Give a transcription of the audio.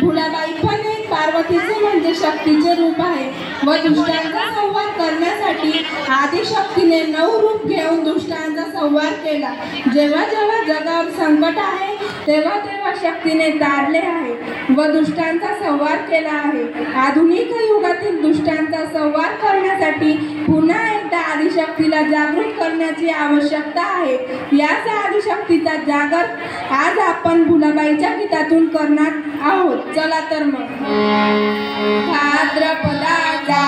भुलाबाई पण एक पार्वतीचे म्हणजे शक्तीचे रूप आहे व दुष्टांचा संहार करण्यासाठी आदिशक्तीने 9 रूप घेऊन दुष्टांचा संहार केला। जेव्हा जेव्हा जगावर संकट आहे तेव्हा तेव्हा शक्तीने तारले आहे व दुष्टांचा संहार केला आहे। आधुनिक युगातील दुष्टांचा संहार करण्यासाठी पुन्हा एकदा आदिशक्तीला जागृत करण्याची आवश्यकता आहे। याच आदिशक्तीचा जागर आज आपण भुलाबाईच्या गीतातून करणार आहोत। चला तर मग भाद्रपदाचा